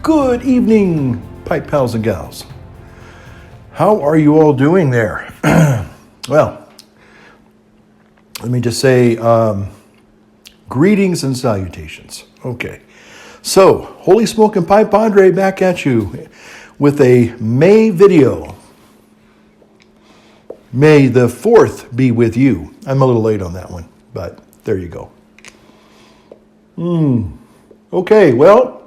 Good evening, pipe pals and gals. How are you all doing there? Well, let me just say greetings and salutations. Okay, so Holy Smoke and Pipe Padre back at you with a May video. May the 4th be with you. I'm a little late on that one, but there you go. Okay, well,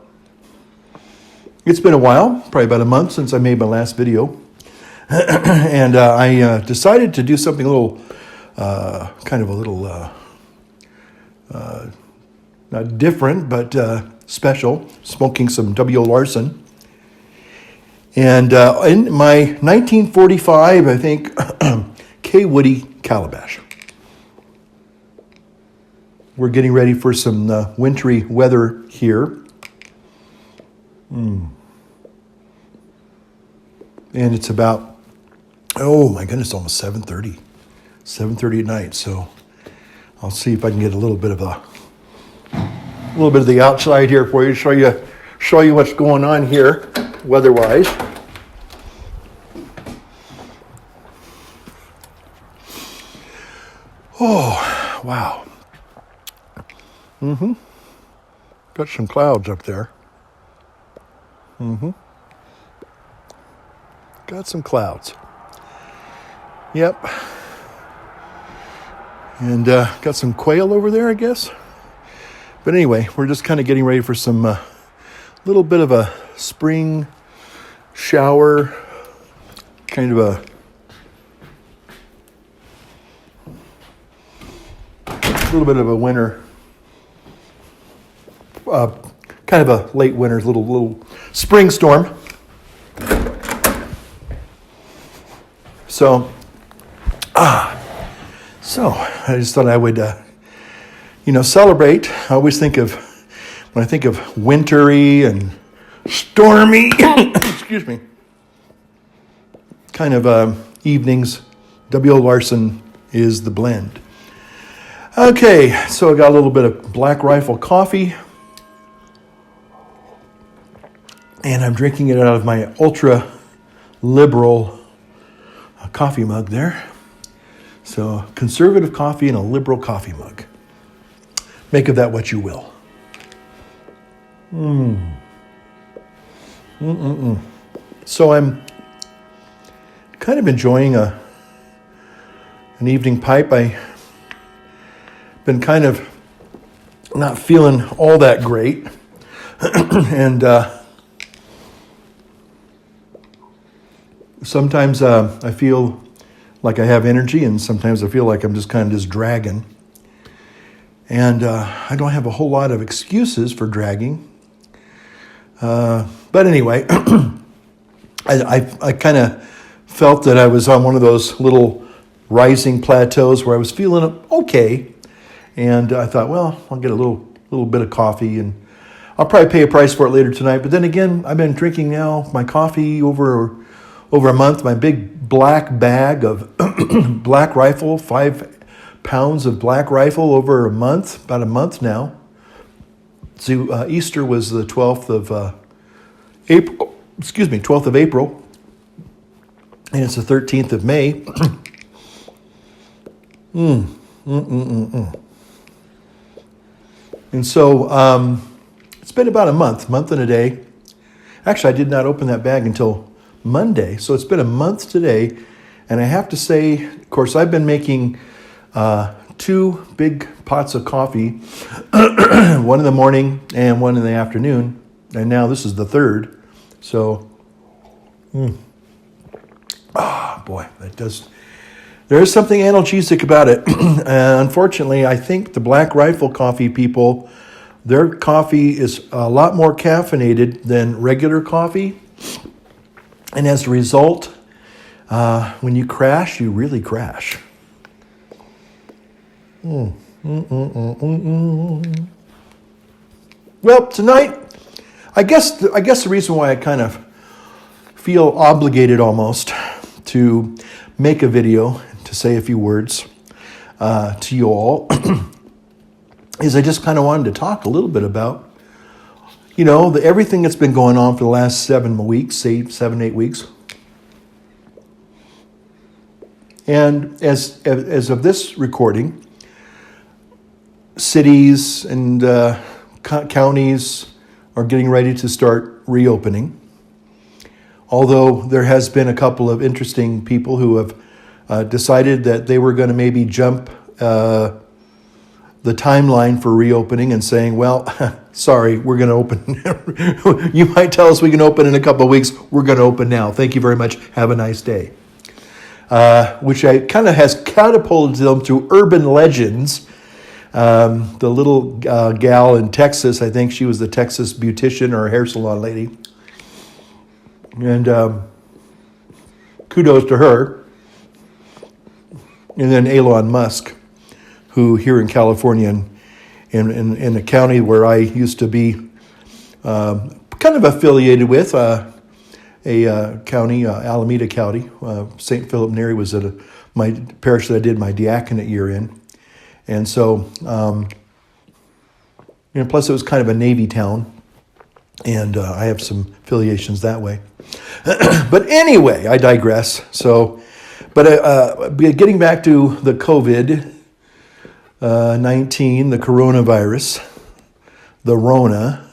it's been a while, probably about a month since I made my last video. And I decided to do something a little, not different, but special, smoking some W.O. Larson. And in my 1945, I think, K. Woody Calabash. We're getting ready for some wintry weather here. And it's about, oh my goodness, almost 7:30. 7:30 at night. So I'll see if I can get a little bit of the outside here for you, show you what's going on here, weather-wise. Oh, wow. Got some clouds up there. Got some clouds. Yep. And got some quail over there, I guess. But anyway, we're just kind of getting ready for some little bit of a spring shower, kind of a little bit of a winter, kind of a late winter, little spring storm. So I just thought I would, celebrate. I always think of, when I think of wintry and stormy, excuse me, kind of evenings, W.O. Larson is the blend. Okay, so I got a little bit of Black Rifle coffee. And I'm drinking it out of my ultra liberal coffee mug there. So conservative coffee in a liberal coffee mug. Make of that what you will. So I'm kind of enjoying an evening pipe. I've been kind of not feeling all that great. And sometimes I feel like I have energy, and sometimes I feel like I'm just kind of dragging. And I don't have a whole lot of excuses for dragging. But anyway, I kind of felt that I was on one of those little rising plateaus where I was feeling okay. And I thought, well, I'll get a little bit of coffee, and I'll probably pay a price for it later tonight. But then again, I've been drinking now my coffee over a month, my big black bag of Black Rifle, 5 pounds of Black Rifle over a month, about a month now. So Easter was the 12th of April, 12th of April, and it's the 13th of May. And so it's been about a month and a day. Actually, I did not open that bag until Monday, so it's been a month today, and I have to say, of course, I've been making 2 big pots of coffee, one in the morning and one in the afternoon, and now this is the 3rd. So, boy, there is something analgesic about it. Unfortunately, I think the Black Rifle coffee people, their coffee is a lot more caffeinated than regular coffee. And as a result, when you crash, you really crash. Well, tonight, I guess the reason why I kind of feel obligated almost to make a video, to say a few words to you all, is I just kind of wanted to talk a little bit about everything that's been going on for the last 7 weeks, 8 weeks. And as of this recording, cities and counties are getting ready to start reopening. Although there has been a couple of interesting people who have decided that they were going to maybe jump the timeline for reopening and saying, well, sorry, we're going to open. You might tell us we can open in a couple of weeks. We're going to open now. Thank you very much. Have a nice day. Which kind of has catapulted them to urban legends. The little gal in Texas, I think she was the Texas beautician or hair salon lady. And kudos to her. And then Elon Musk, who here in California, in the county where I used to be kind of affiliated with, a county, Alameda County, St. Philip Neri was at my parish that I did my diaconate year in. And so, plus it was kind of a Navy town, and I have some affiliations that way. But anyway, I digress. So, but getting back to the COVID-19, the coronavirus, the Rona.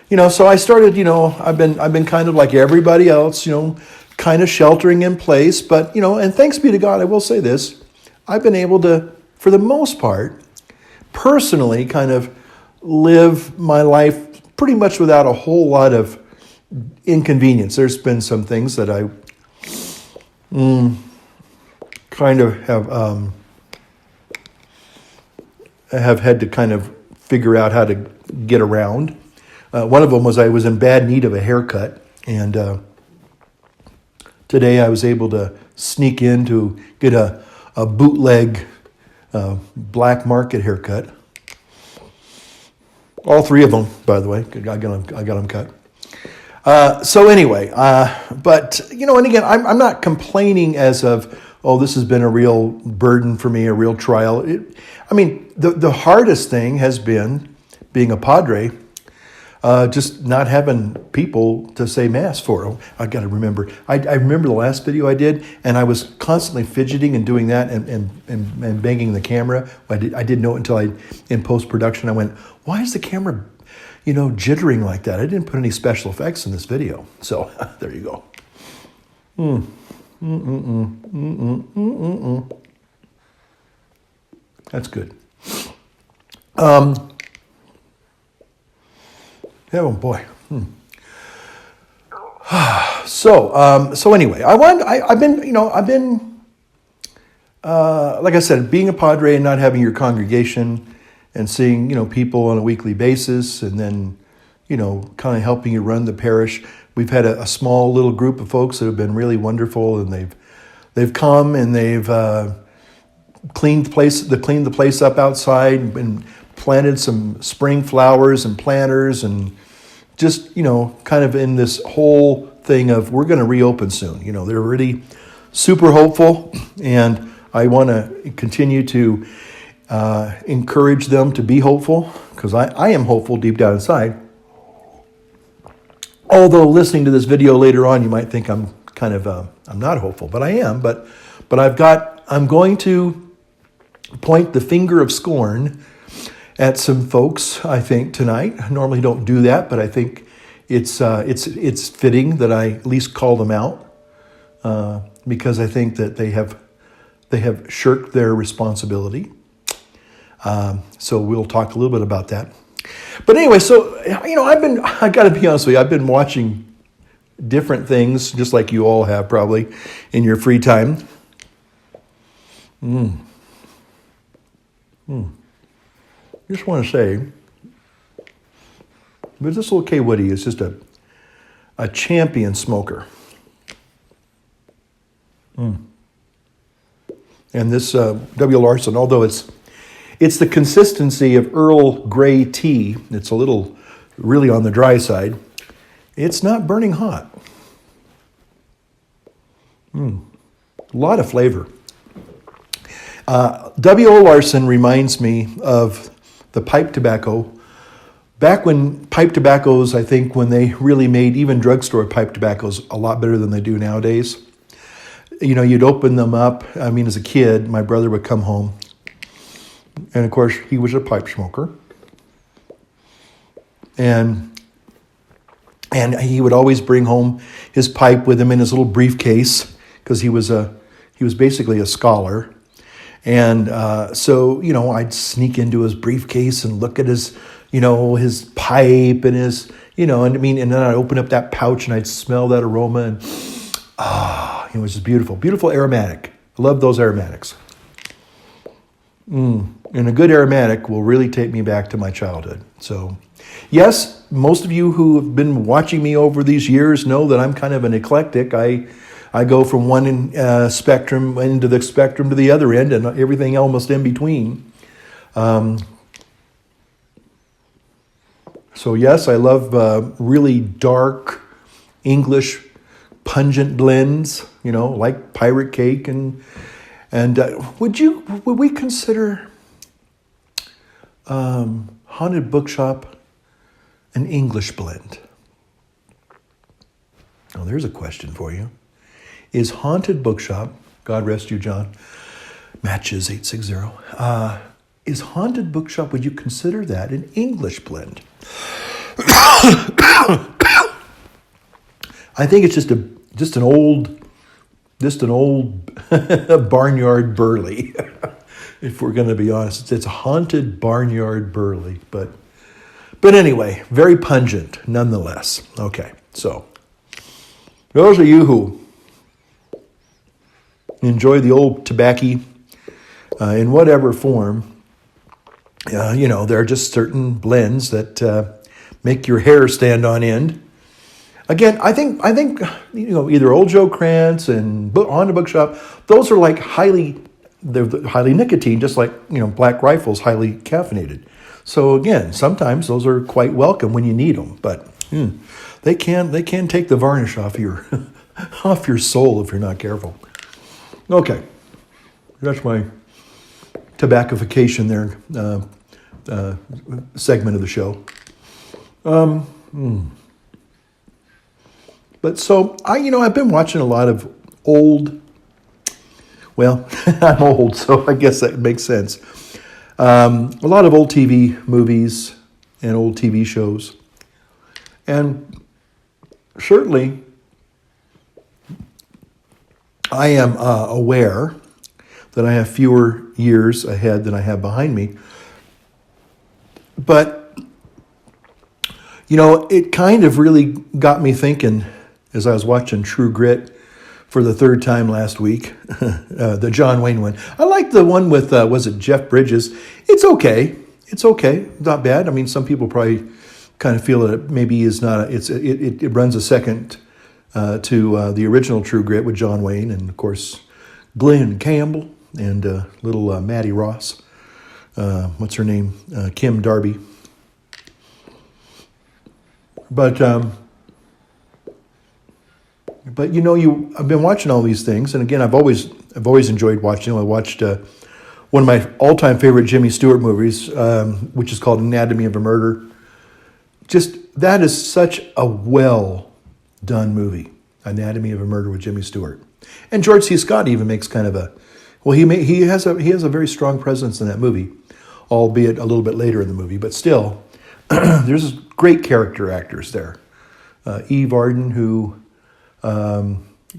So I started. I've been kind of like everybody else. Kind of sheltering in place. But and thanks be to God, I will say this: I've been able to, for the most part, personally, kind of live my life pretty much without a whole lot of inconvenience. There's been some things that I kind of have had to kind of figure out how to get around. One of them was I was in bad need of a haircut, and today I was able to sneak in to get a bootleg black market haircut. All three of them, by the way, I got them cut. So anyway, but and again, I'm not complaining as of, oh, this has been a real burden for me, a real trial. The hardest thing has been being a padre, just not having people to say mass for. I got to remember. I remember the last video I did, and I was constantly fidgeting and doing that and banging the camera. I didn't know it until in post-production, I went, why is the camera, jittering like that? I didn't put any special effects in this video. So there you go. That's good. Oh boy. So anyway, I've been like I said, being a padre and not having your congregation and seeing people on a weekly basis, and then kind of helping you run the parish. We've had a small little group of folks that have been really wonderful, and they've come and they've cleaned the place up outside and planted some spring flowers and planters, and just kind of in this whole thing of we're going to reopen soon. They're really super hopeful, and I want to continue to encourage them to be hopeful, because I am hopeful deep down inside. Although listening to this video later on, you might think I'm kind of I'm not hopeful, but I am. But I'm going to point the finger of scorn at some folks, I think, tonight. I normally don't do that, but I think it's fitting that I at least call them out, because I think that they have shirked their responsibility. So we'll talk a little bit about that. But anyway, so I got to be honest with you, I've been watching different things, just like you all have probably in your free time. Just want to say, but this little K. Woody is just a champion smoker. And this W. Larson, although it's the consistency of Earl Grey tea, it's a little really on the dry side, it's not burning hot. A lot of flavor. W.O. Larson reminds me of the pipe tobacco back when pipe tobaccos, I think when they really made even drugstore pipe tobaccos a lot better than they do nowadays. You'd open them up. I mean, as a kid, my brother would come home. And of course, he was a pipe smoker. And he would always bring home his pipe with him in his little briefcase because he was basically a scholar. And so I'd sneak into his briefcase and look at his his pipe and his and then I'd open up that pouch and I'd smell that aroma, and it was just beautiful, beautiful aromatic. I love those aromatics. And a good aromatic will really take me back to my childhood. So, yes, most of you who have been watching me over these years know that I'm kind of an eclectic. I go from one spectrum into the spectrum to the other end, and everything almost in between. So yes, I love really dark English pungent blends, like Pirate Cake, and would we consider Haunted Bookshop an English blend? Oh, there's a question for you. Is Haunted Bookshop, God rest you, John, matches 860, is Haunted Bookshop, would you consider that an English blend? I think it's just an old barnyard burley. If we're going to be honest, it's a haunted barnyard burley, but anyway, very pungent nonetheless. Okay, so those of you who enjoy the old tobacco in whatever form, there are just certain blends that make your hair stand on end. Again, I think either Old Joe Krantz and On the Bookshop, those are like they're highly nicotine, just like Black Rifle's highly caffeinated. So again, sometimes those are quite welcome when you need them, but they can take the varnish off your off your soul if you're not careful. Okay, that's my tobaccification there segment of the show. But so I've been watching a lot of old. Well, I'm old, so I guess that makes sense. A lot of old TV movies and old TV shows, and certainly I am aware that I have fewer years ahead than I have behind me. But, it kind of really got me thinking as I was watching True Grit for the third time last week, the John Wayne one. I like the one with, was it Jeff Bridges? It's okay. Not bad. I mean, some people probably kind of feel that it maybe is not, it runs a second to the original True Grit with John Wayne and, of course, Glenn Campbell and little Maddie Ross. What's her name? Kim Darby. But I've been watching all these things, and again, I've always enjoyed watching. I watched one of my all-time favorite Jimmy Stewart movies, which is called Anatomy of a Murder. Just that is such a well-done movie, Anatomy of a Murder with Jimmy Stewart, and George C. Scott even makes kind of he has a very strong presence in that movie, albeit a little bit later in the movie, but still, there's great character actors there. Eve Arden, who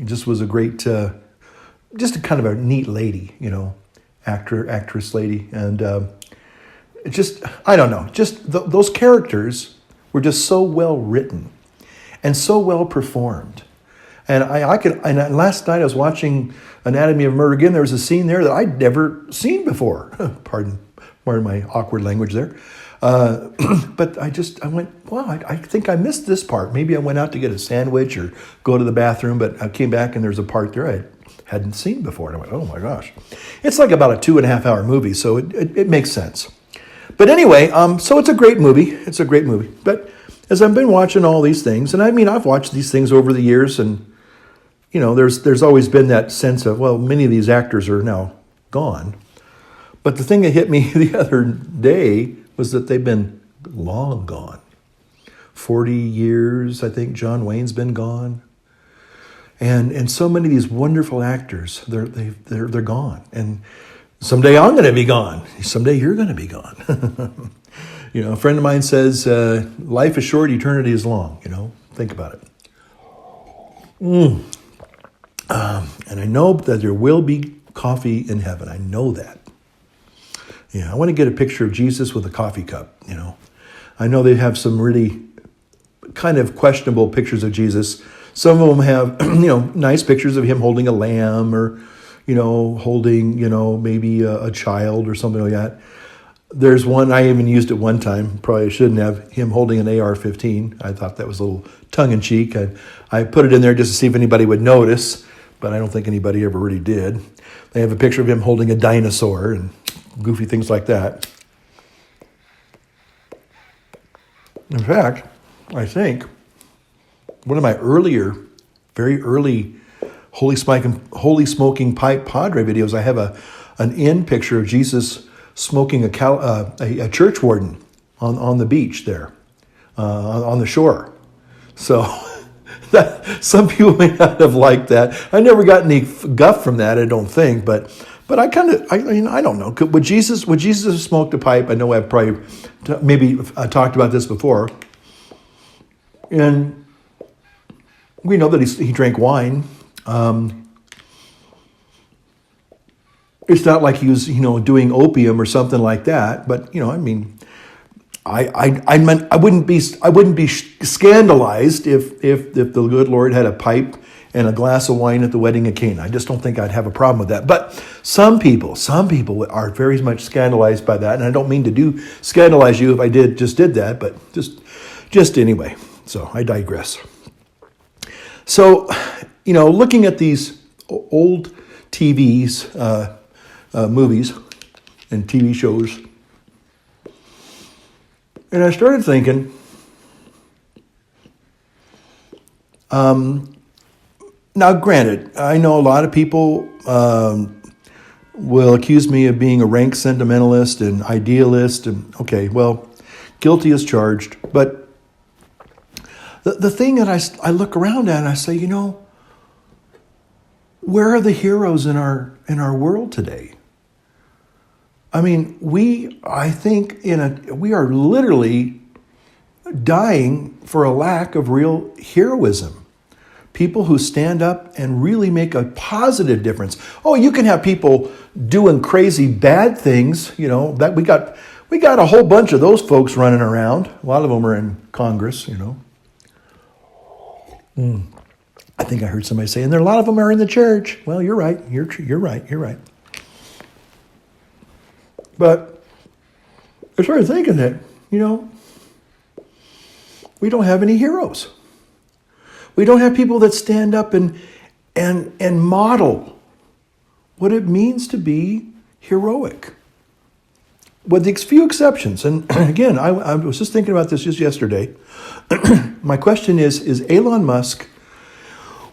just was a great, just a kind of a neat lady, actress lady. And I don't know, those characters were just so well written and so well performed. And and last night I was watching Anatomy of Murder again. There was a scene there that I'd never seen before. Pardon my awkward language there. But I went, wow, I think I missed this part. Maybe I went out to get a sandwich or go to the bathroom, but I came back and there's a part there I hadn't seen before. And I went, oh my gosh. It's like about a 2.5 hour movie, so it makes sense. But anyway, so it's a great movie. It's a great movie. But as I've been watching all these things, and I mean, I've watched these things over the years, and there's always been that sense of, well, many of these actors are now gone. But the thing that hit me the other day was that they've been long gone. 40 years, I think John Wayne's been gone. And so many of these wonderful actors, they're gone. And someday I'm going to be gone. Someday you're going to be gone. A friend of mine says, life is short, eternity is long. Think about it. And I know that there will be coffee in heaven. I know that. I want to get a picture of Jesus with a coffee cup. I know they have some really kind of questionable pictures of Jesus. Some of them have, nice pictures of him holding a lamb or, holding, maybe a child or something like that. There's one, I even used it one time, probably shouldn't have, him holding an AR-15. I thought that was a little tongue-in-cheek. I put it in there just to see if anybody would notice, but I don't think anybody ever really did. They have a picture of him holding a dinosaur and goofy things like that. In fact, I think one of my very early Holy Smoking Pipe Padre videos, I have an end picture of Jesus smoking a church warden on the beach there, on the shore. So some people may not have liked that. I never got any guff from that, I don't think, but I don't know. Would Jesus have smoked a pipe? I know I've probably maybe talked about this before. And we know that he drank wine. It's not like he was, doing opium or something like that. But I wouldn't be scandalized if the good Lord had a pipe and a glass of wine at the wedding of Cana. I just don't think I'd have a problem with that. But some people are very much scandalized by that, and I don't mean to scandalize you if I did that, but just anyway. So I digress. So, looking at these old TVs, movies and TV shows, and I started thinking, now granted, I know a lot of people will accuse me of being a rank sentimentalist and idealist, and okay, well, guilty as charged, but the thing that I look around at and I say, where are the heroes in our world today? I mean, I think we are literally dying for a lack of real heroism. People who stand up and really make a positive difference. Oh, you can have people doing crazy bad things, that we got a whole bunch of those folks running around. A lot of them are in Congress, I think I heard somebody say, and a lot of them are in the church. Well, you're right. You're right. But I started thinking that, we don't have any heroes. We don't have people that stand up and model what it means to be heroic. With the few exceptions, and again, I was just thinking about this just yesterday. My question is Elon Musk,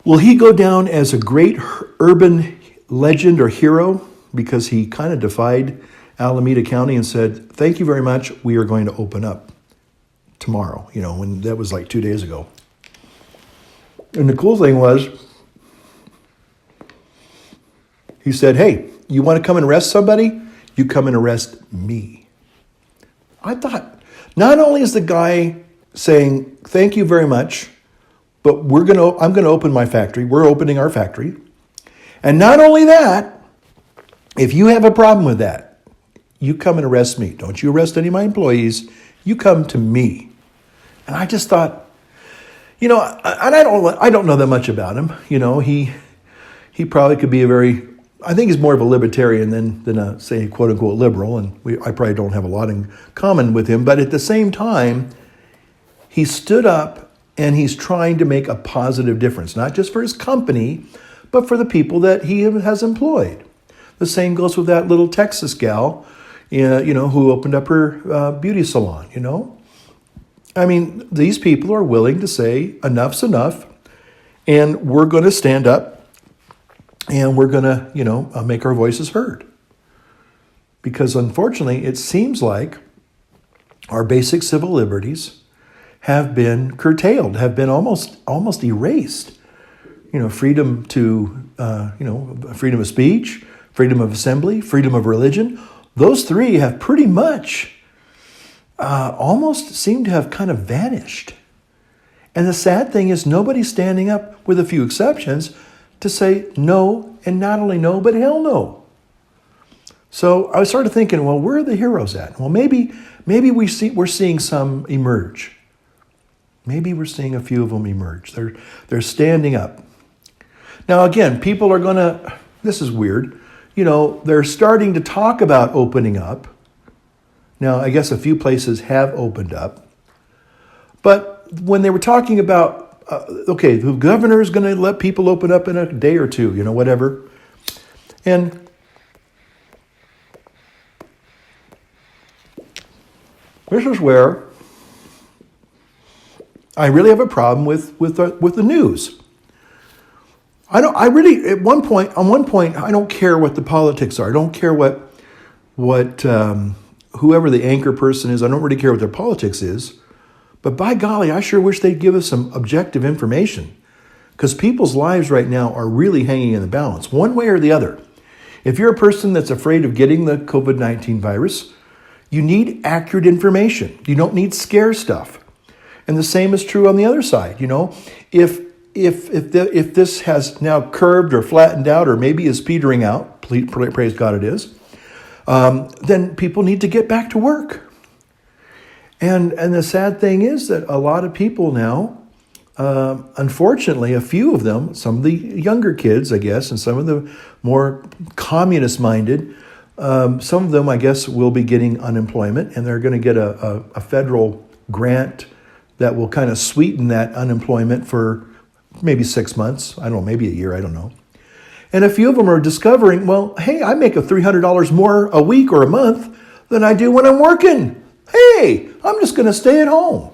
will he go down as a great urban legend or hero because he kind of defied Alameda County and said, thank you very much, we are going to open up tomorrow, when that was like 2 days ago. And the cool thing was, he said, hey, you want to come and arrest somebody? You come and arrest me. I thought, not only is the guy saying, thank you very much, but I'm going to open my factory. We're opening our factory. And not only that, if you have a problem with that, you come and arrest me. Don't you arrest any of my employees. You come to me. And I just thought, and I don't know that much about him. He probably could be I think he's more of a libertarian than a, say, quote unquote liberal. And I probably don't have a lot in common with him. But at the same time, he stood up and he's trying to make a positive difference, not just for his company, but for the people that he has employed. The same goes with that little Texas gal, who opened up her beauty salon, I mean, these people are willing to say enough's enough, and we're going to stand up and we're going to, make our voices heard. Because unfortunately, it seems like our basic civil liberties have been curtailed, have been almost erased. Freedom to, freedom of speech, freedom of assembly, freedom of religion. Those three have pretty much almost seem to have kind of vanished. And the sad thing is nobody's standing up, with a few exceptions, to say no, and not only no, but hell no. So I started thinking, well, where are the heroes at? Well, maybe we're seeing some emerge. Maybe we're seeing a few of them emerge. They're standing up. Now, again, people are going to, this is weird, they're starting to talk about opening up. Now, I guess a few places have opened up. But when they were talking about, the governor is going to let people open up in a day or two, whatever. And this is where I really have a problem with the news. On one point, I don't care what the politics are. I don't care what whoever the anchor person is. I don't really care what their politics is. But by golly, I sure wish they'd give us some objective information, because people's lives right now are really hanging in the balance, one way or the other. If you're a person that's afraid of getting the COVID-19 virus, you need accurate information. You don't need scare stuff. And the same is true on the other side. If this has now curved or flattened out, or maybe is petering out, praise God it is, then people need to get back to work. And the sad thing is that a lot of people now, unfortunately, a few of them, some of the younger kids, I guess, and some of the more communist-minded, some of them, I guess, will be getting unemployment, and they're going to get a federal grant that will kind of sweeten that unemployment for maybe 6 months. I don't know, maybe a year, I don't know. And a few of them are discovering, well, hey, I make $300 more a week or a month than I do when I'm working. Hey, I'm just going to stay at home.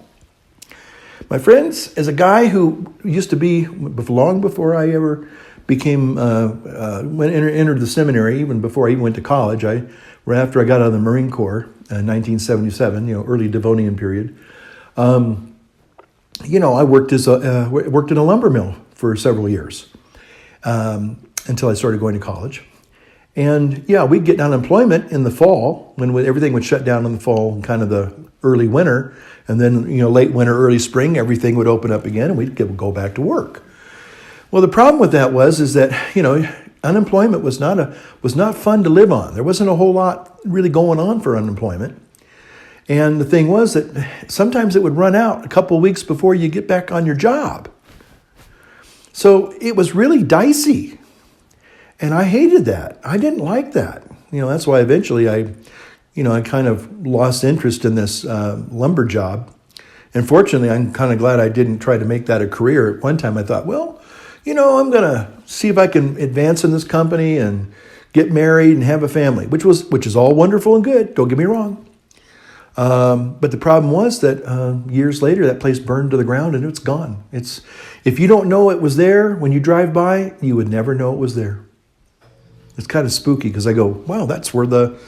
My friends, as a guy who used to be, long before I ever became, entered the seminary, even before I even went to college, right after I got out of the Marine Corps in 1977, early Devonian period, I worked in a lumber mill for several years until I started going to college. And we'd get unemployment in the fall when everything would shut down in the fall and kind of the early winter. And then, late winter, early spring, everything would open up again and we'd go back to work. Well, the problem with that is that, unemployment was not fun to live on. There wasn't a whole lot really going on for unemployment. And the thing was that sometimes it would run out a couple of weeks before you get back on your job. So it was really dicey. And I hated that. I didn't like that. That's why eventually I kind of lost interest in this lumber job. And fortunately, I'm kind of glad I didn't try to make that a career. At one time I thought, well, I'm going to see if I can advance in this company and get married and have a family, which is all wonderful and good. Don't get me wrong. But the problem was that years later, that place burned to the ground and it's gone. If you don't know it was there when you drive by, you would never know it was there. It's kind of spooky because I go, wow, that's where the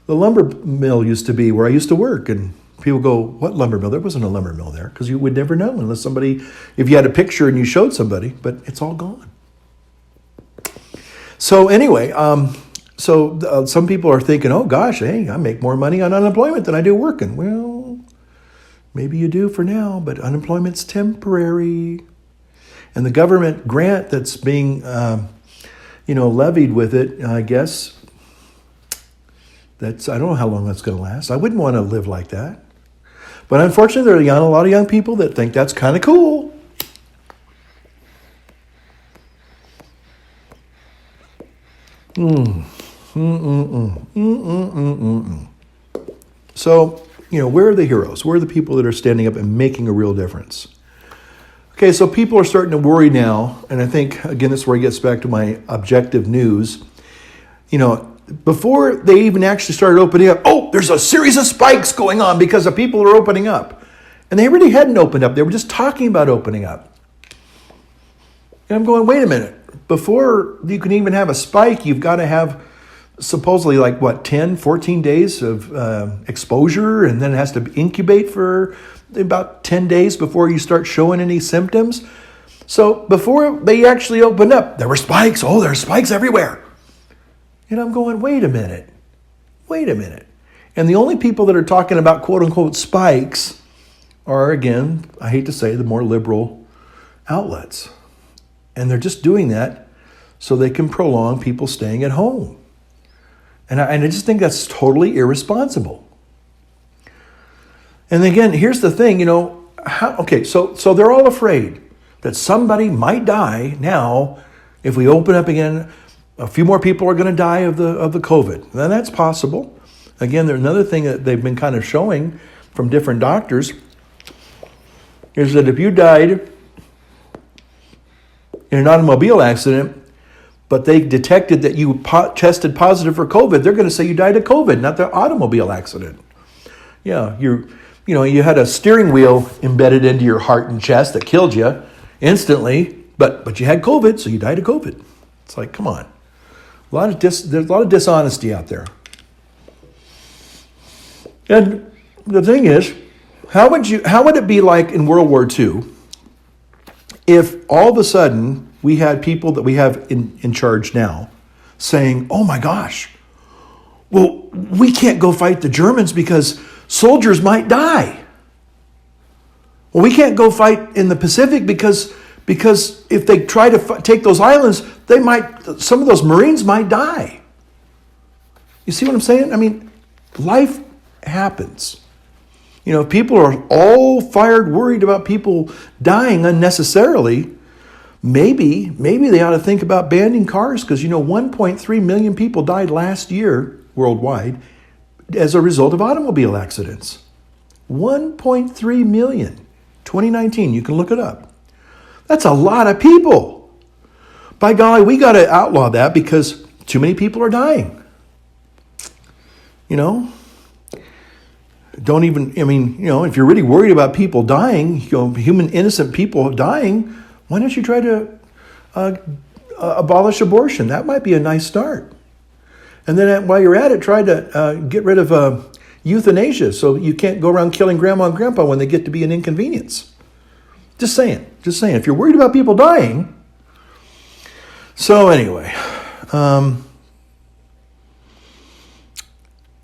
lumber mill used to be, where I used to work. And people go, what lumber mill? There wasn't a lumber mill there, because you would never know unless if you had a picture and you showed somebody, but it's all gone. So anyway, some people are thinking, oh gosh, hey, I make more money on unemployment than I do working. Well, maybe you do for now, but unemployment's temporary. And the government grant that's being levied with it, I guess, I don't know how long that's going to last. I wouldn't want to live like that. But unfortunately, there are a lot of young people that think that's kind of cool. So, where are the heroes? Where are the people that are standing up and making a real difference? Okay, so people are starting to worry now, and I think, again, this is where it gets back to my objective news. Before they even actually started opening up, there's a series of spikes going on because the people are opening up. And they really hadn't opened up. They were just talking about opening up. And I'm going, wait a minute. Before you can even have a spike, you've got to have supposedly like what, 10, 14 days of exposure, and then it has to incubate for about 10 days before you start showing any symptoms. So before they actually opened up, there were spikes. Oh, there are spikes everywhere. And I'm going, wait a minute. And the only people that are talking about quote unquote spikes are, again, I hate to say, the more liberal outlets. And they're just doing that so they can prolong people staying at home. And I just think that's totally irresponsible. And again, here's the thing, so they're all afraid that somebody might die now if we open up again. A few more people are going to die of the COVID. Then that's possible. Again, there's another thing that they've been kind of showing from different doctors is that if you died in an automobile accident, but they detected that you tested positive for COVID, they're going to say you died of COVID, not the automobile accident. Yeah, you had a steering wheel embedded into your heart and chest that killed you instantly, but you had COVID, so you died of COVID. It's like, come on. There's a lot of dishonesty out there. And the thing is, how would it be like in World War II if all of a sudden we had people that we have in charge now saying, oh my gosh, well, we can't go fight the Germans because soldiers might die. Well, we can't go fight in the Pacific because if they try to take those islands, some of those Marines might die. You see what I'm saying? I mean, life happens. If people are all fired, worried about people dying unnecessarily, maybe they ought to think about banning cars, because 1.3 million people died last year worldwide as a result of automobile accidents. 1.3 million. 2019, you can look it up. That's a lot of people. By golly, we got to outlaw that because too many people are dying. If you're really worried about people dying, human innocent people dying, why don't you try to abolish abortion? That might be a nice start. And then while you're at it, try to get rid of euthanasia so you can't go around killing grandma and grandpa when they get to be an inconvenience. Just saying. If you're worried about people dying. So anyway,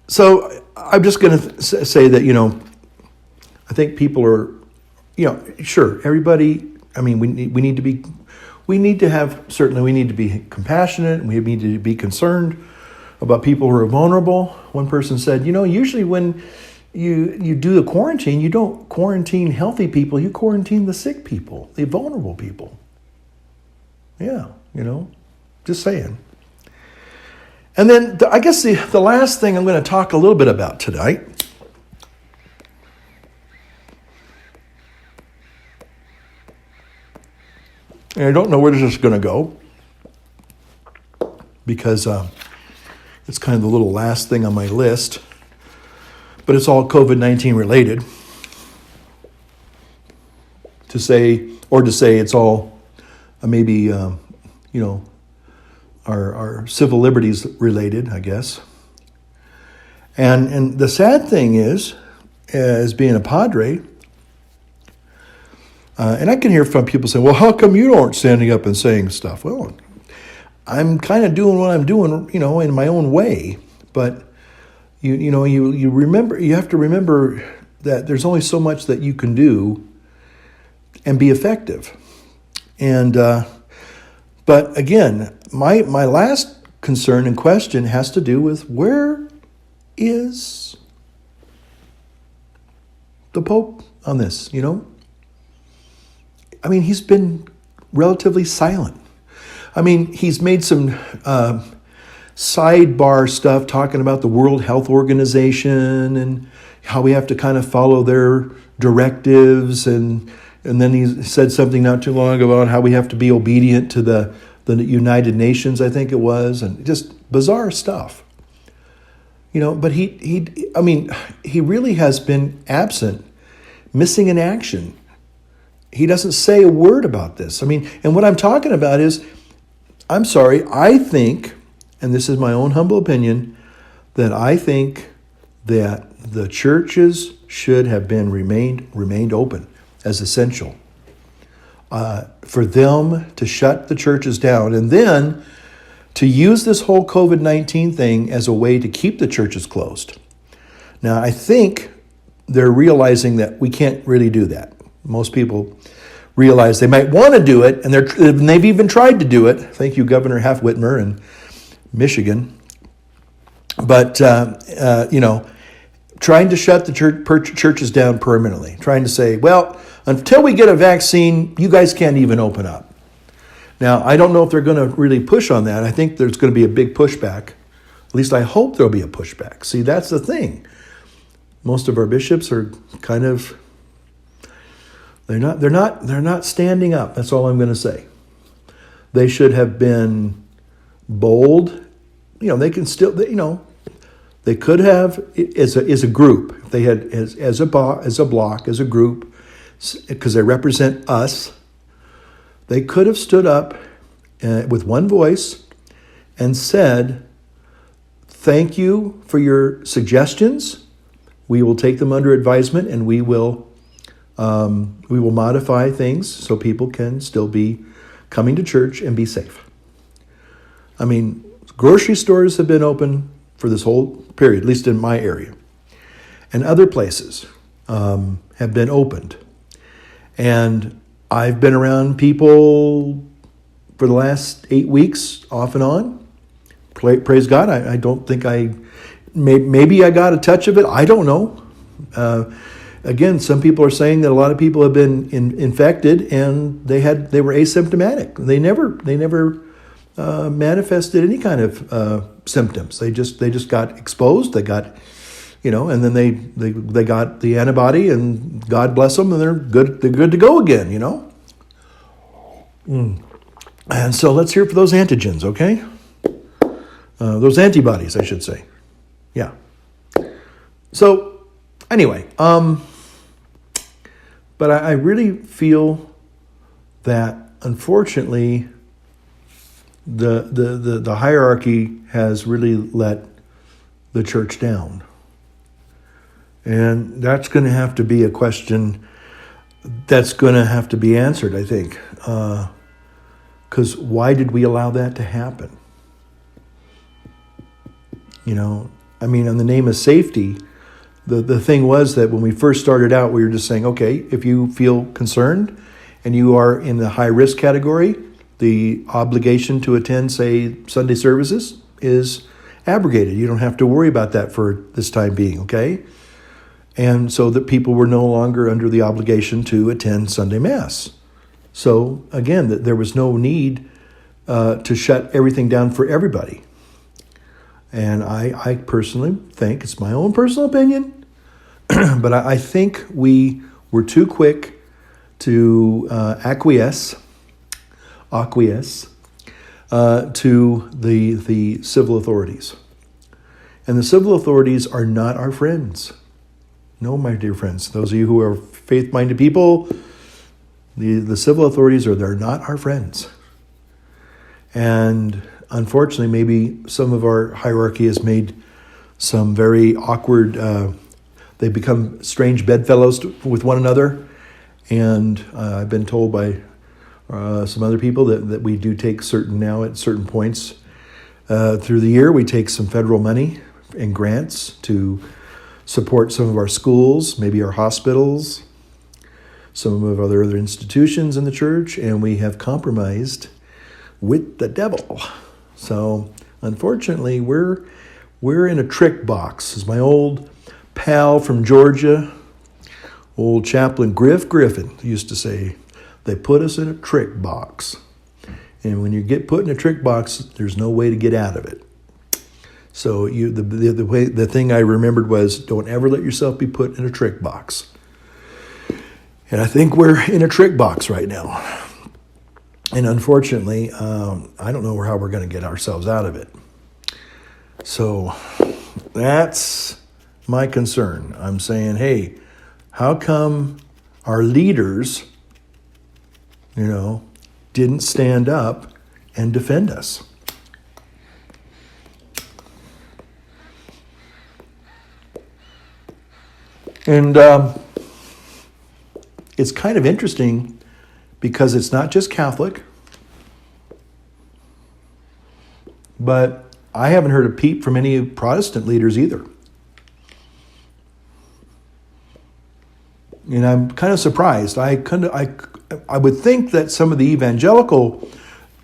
so I'm just going to say that, I think people are, sure, everybody, we need to be compassionate, and we need to be concerned about people who are vulnerable. One person said, usually when you do the quarantine, you don't quarantine healthy people, you quarantine the sick people, the vulnerable people. Yeah, just saying. And then I guess the last thing I'm going to talk a little bit about tonight and I don't know where this is going to go because it's kind of the little last thing on my list, but it's all COVID-19 related. To say it's all maybe, our civil liberties related, I guess. And the sad thing is, as being a padre, and I can hear from people saying, well, how come you aren't standing up and saying stuff? Well, I'm kind of doing what I'm doing, in my own way. But, you have to remember that there's only so much that you can do and be effective. And, but again, my last concern and question has to do with where is the Pope on this, he's been relatively silent. He's made some sidebar stuff talking about the World Health Organization and how we have to kind of follow their directives. And then he said something not too long ago about how we have to be obedient to the United Nations, I think it was, and just bizarre stuff. But he really has been absent, missing in action. He doesn't say a word about this. And what I'm talking about is, I'm sorry, I think, and this is my own humble opinion, that I think that the churches should have been remained open as essential. For them to shut the churches down and then to use this whole COVID-19 thing as a way to keep the churches closed. Now, I think they're realizing that we can't really do that. Most people realize they might want to do it, and they've even tried to do it. Thank you, Governor Half-Whitmer in Michigan. But, trying to shut the churches down permanently, trying to say, well, until we get a vaccine, you guys can't even open up. Now, I don't know if they're going to really push on that. I think there's going to be a big pushback. At least I hope there'll be a pushback. See, that's the thing. Most of our bishops are kind of, they're not standing up. That's all I'm going to say. They should have been bold. They can still, they could have as a group. If they had as a block, as a group, because they represent us. They could have stood up with one voice and said, "Thank you for your suggestions. We will take them under advisement, and we will modify things so people can still be coming to church and be safe." I mean, grocery stores have been open for this whole period, at least in my area, and other places have been opened. And I've been around people for the last 8 weeks, off and on. Praise God. I don't think maybe I got a touch of it. I don't know. Again, some people are saying that a lot of people have been infected and they were asymptomatic. They never manifested any kind of symptoms. They just got exposed. They got, and then they got the antibody, and God bless them, and they're good. They're good to go again. And so let's hear for those antigens, okay? Those antibodies, I should say. Yeah. So anyway, but I really feel that unfortunately the hierarchy has really let the church down. And that's going to have to be a question that's going to have to be answered, I think. Because why did we allow that to happen? In the name of safety, the thing was that when we first started out, we were just saying, okay, if you feel concerned and you are in the high risk category, the obligation to attend, say, Sunday services is abrogated. You don't have to worry about that for this time being, okay? And so that people were no longer under the obligation to attend Sunday Mass. So again, there was no need to shut everything down for everybody. And I personally think, it's my own personal opinion, but I think we were too quick to acquiesce to the civil authorities. And the civil authorities are not our friends. No, my dear friends, those of you who are faith-minded people, the civil authorities they're not our friends. And unfortunately, maybe some of our hierarchy has made some very awkward, they become strange bedfellows with one another. And I've been told by some other people that we do take at certain points through the year, we take some federal money and grants to support some of our schools, maybe our hospitals, some of other institutions in the church, and we have compromised with the devil. So unfortunately, we're in a trick box. As my old pal from Georgia, old chaplain Griff Griffin used to say, they put us in a trick box. And when you get put in a trick box, there's no way to get out of it. So the thing I remembered was, don't ever let yourself be put in a trick box. And I think we're in a trick box right now. And unfortunately, I don't know how we're going to get ourselves out of it. So that's my concern. I'm saying, hey, how come our leaders, didn't stand up and defend us? And it's kind of interesting because it's not just Catholic, but I haven't heard a peep from any Protestant leaders either. And I'm kind of surprised. I would think that some of the evangelical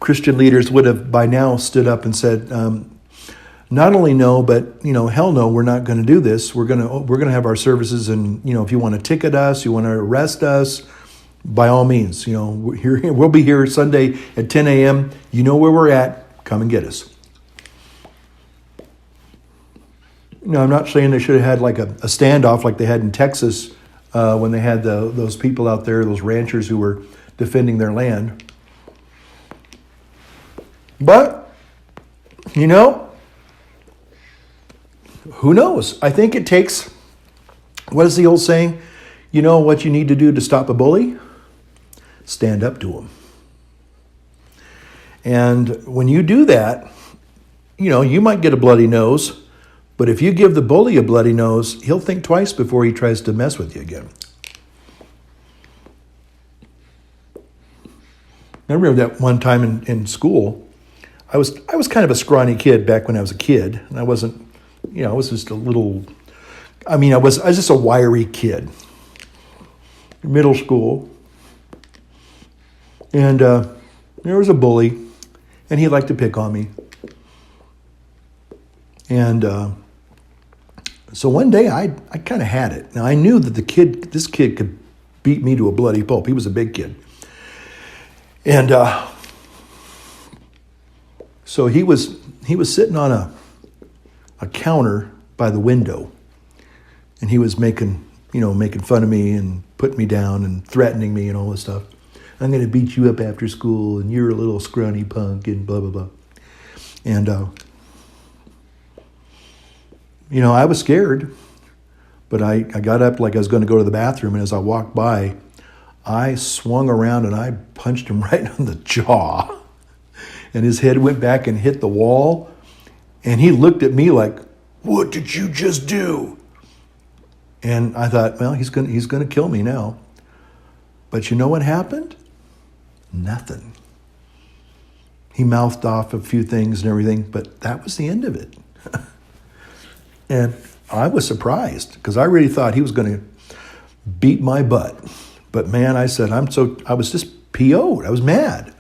Christian leaders would have by now stood up and said, not only no, but hell no, we're not going to do this. We're gonna have our services, and if you want to ticket us, you want to arrest us, by all means, we'll be here Sunday at 10 a.m. You know where we're at. Come and get us. I'm not saying they should have had like a standoff like they had in Texas when they had those people out there, those ranchers who were defending their land. But, who knows? I think it takes, what is the old saying? You know what you need to do to stop a bully? Stand up to him. And when you do that, you might get a bloody nose, but if you give the bully a bloody nose, he'll think twice before he tries to mess with you again. I remember that one time in school, I was kind of a scrawny kid back when I was a kid, and I wasn't, I was just a little, I was just a wiry kid. Middle school. And there was a bully, and he liked to pick on me. And so one day I kind of had it. Now I knew that this kid could beat me to a bloody pulp. He was a big kid. And so he was sitting on a counter by the window, and he was making fun of me and putting me down and threatening me and all this stuff. I'm going to beat you up after school, and you're a little scrawny punk, and blah, blah, blah. And, I was scared, but I got up like I was going to go to the bathroom, and as I walked by, I swung around and I punched him right on the jaw. And his head went back and hit the wall, and he looked at me like, "What did you just do?" And I thought, well, he's going to kill me now. But you know what happened? Nothing. He mouthed off a few things and everything, but that was the end of it. And I was surprised because I really thought he was going to beat my butt. But man, I was just PO'd. I was mad.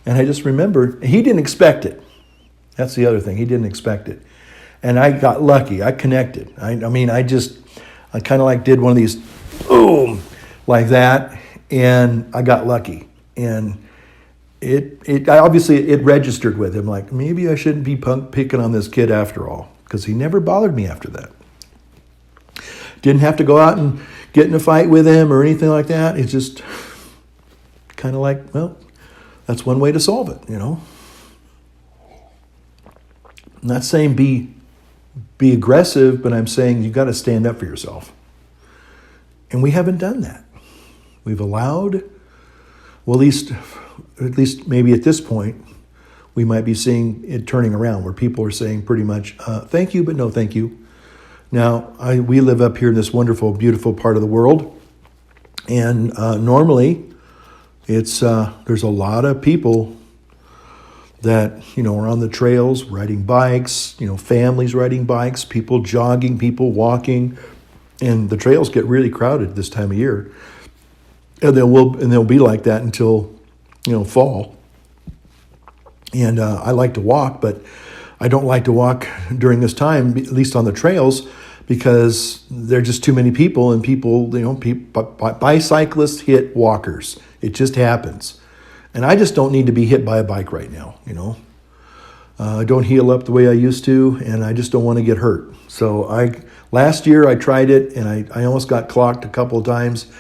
And I just remember, he didn't expect it. That's the other thing. He didn't expect it. And I got lucky. I connected. I kind of like did one of these, boom, like that. And I got lucky. And it obviously registered with him. Like, maybe I shouldn't be picking on this kid after all. Because he never bothered me after that. Didn't have to go out and get in a fight with him or anything like that. It's just kind of like, well, that's one way to solve it, I'm not saying be aggressive, but I'm saying you've got to stand up for yourself. And we haven't done that. We've allowed, well, at least maybe at this point, we might be seeing it turning around where people are saying pretty much, thank you, but no thank you. Now, we live up here in this wonderful, beautiful part of the world. And normally, there's a lot of people that, are on the trails riding bikes, families riding bikes, people jogging, people walking. And the trails get really crowded this time of year. And they'll be like that until, fall. And I like to walk, but I don't like to walk during this time, at least on the trails, because there are just too many people, and bicyclists hit walkers. It just happens. And I just don't need to be hit by a bike right now, I don't heal up the way I used to, and I just don't want to get hurt. So last year I tried it, and I almost got clocked a couple of times,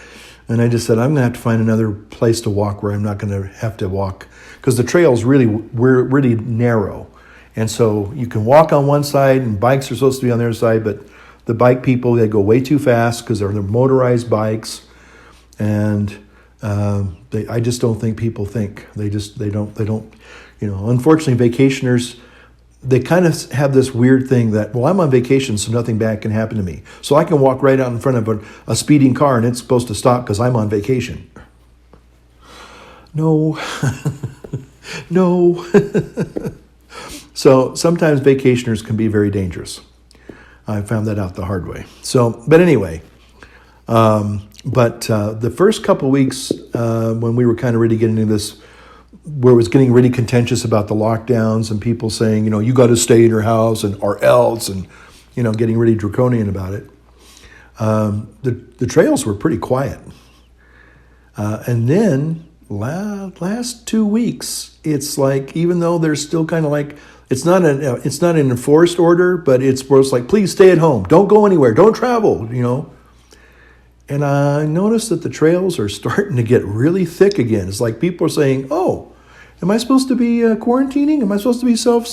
and I just said, I'm going to have to find another place to walk where I'm not going to have to walk, because the trail's really narrow. And so you can walk on one side, and bikes are supposed to be on the other side, but the bike people, they go way too fast because they're motorized bikes, and I just don't think people think. They don't. Unfortunately, vacationers, they kind of have this weird thing that, well, I'm on vacation, so nothing bad can happen to me. So I can walk right out in front of a speeding car and it's supposed to stop because I'm on vacation. No. No. So sometimes vacationers can be very dangerous. I found that out the hard way. So, but anyway, the first couple of weeks when we were kind of really getting into this, where it was getting really contentious about the lockdowns and people saying, you got to stay in your house or else, and, getting really draconian about it. The trails were pretty quiet. And then last 2 weeks, it's like, even though they're still kind of like, it's not an enforced order, but it's where it's like, please stay at home. Don't go anywhere. Don't travel, And I noticed that the trails are starting to get really thick again. It's like people are saying, oh, am I supposed to be quarantining? Am I supposed to be self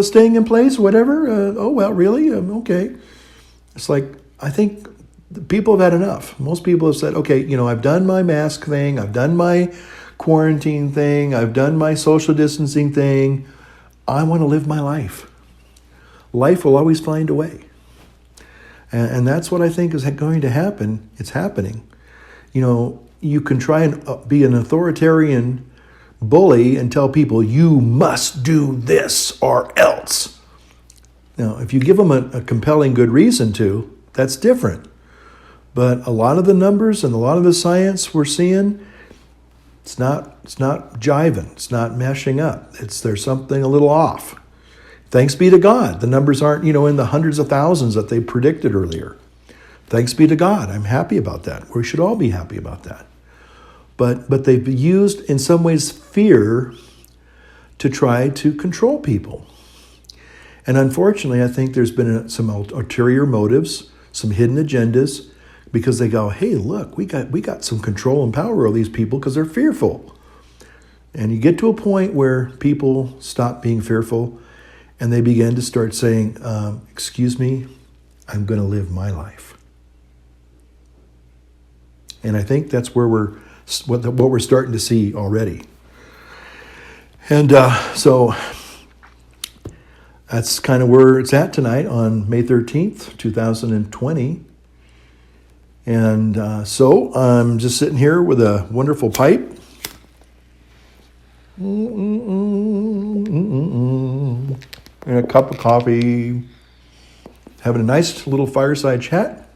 staying in place, whatever? Oh, well, really? Okay. It's like, I think people have had enough. Most people have said, okay, I've done my mask thing. I've done my quarantine thing. I've done my social distancing thing. I want to live my life. Life will always find a way. And that's what I think is going to happen. It's happening. You can try and be an authoritarian bully and tell people, you must do this or else. Now, if you give them a compelling good reason to, that's different. But a lot of the numbers and a lot of the science we're seeing, it's not jiving. It's not meshing up. There's something a little off. Thanks be to God. The numbers aren't, in the hundreds of thousands that they predicted earlier. Thanks be to God. I'm happy about that. We should all be happy about that. But they've used, in some ways, fear to try to control people. And unfortunately, I think there's been some ulterior motives, some hidden agendas, because they go, hey, look, we got some control and power over these people because they're fearful. And you get to a point where people stop being fearful and they begin to start saying, excuse me, I'm going to live my life. And I think that's where what we're starting to see already. And so that's kind of where it's at tonight on May 13th, 2020. And so I'm just sitting here with a wonderful pipe. And a cup of coffee. Having a nice little fireside chat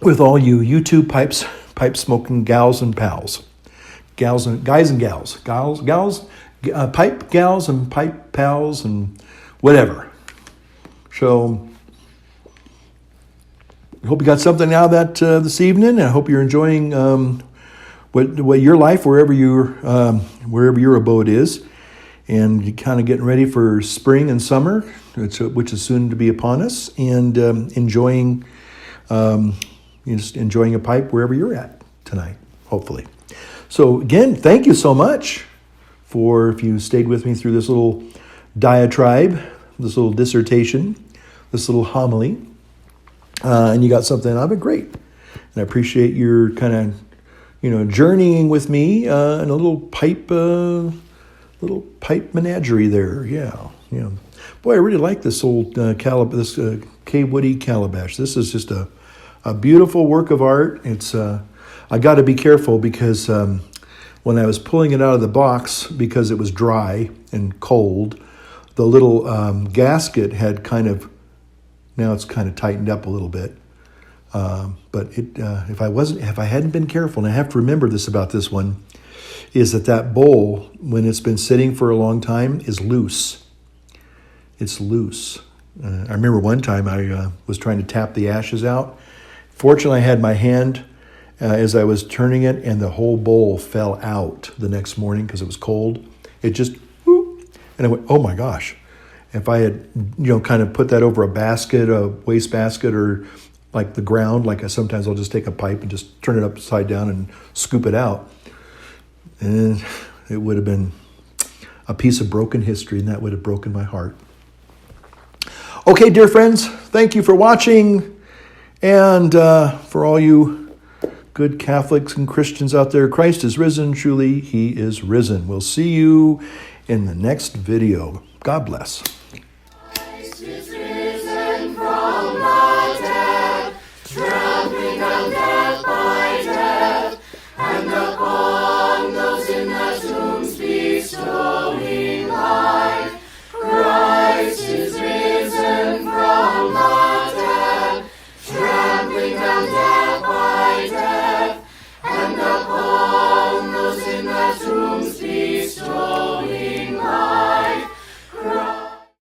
with all you YouTube pipe smoking gals and pals. Guys and gals. Pipe gals and pipe pals and whatever. So I hope you got something out of that this evening. I hope you're enjoying what your life, wherever your abode is, and you're kind of getting ready for spring and summer, which is soon to be upon us, and enjoying a pipe wherever you're at tonight, hopefully. So again, thank you so much if you stayed with me through this little diatribe, this little dissertation, this little homily. And you got something out of it, great. And I appreciate your kind of, journeying with me in a little pipe menagerie there. Yeah. Boy, I really like this old K. Woody calabash. This is just a beautiful work of art. It's I got to be careful because when I was pulling it out of the box, because it was dry and cold, the little gasket had now it's kind of tightened up a little bit. But if I hadn't been careful, and I have to remember this about this one, is that bowl, when it's been sitting for a long time, is loose. It's loose. I remember one time I was trying to tap the ashes out. Fortunately, I had my hand as I was turning it, and the whole bowl fell out the next morning because it was cold. It just, whoop, and I went, oh my gosh. If I had, kind of put that over a waste basket, or like the ground, sometimes I'll just take a pipe and just turn it upside down and scoop it out. And it would have been a piece of broken history, and that would have broken my heart. Okay, dear friends, thank you for watching. And for all you good Catholics and Christians out there, Christ is risen. Truly, he is risen. We'll see you in the next video. God bless.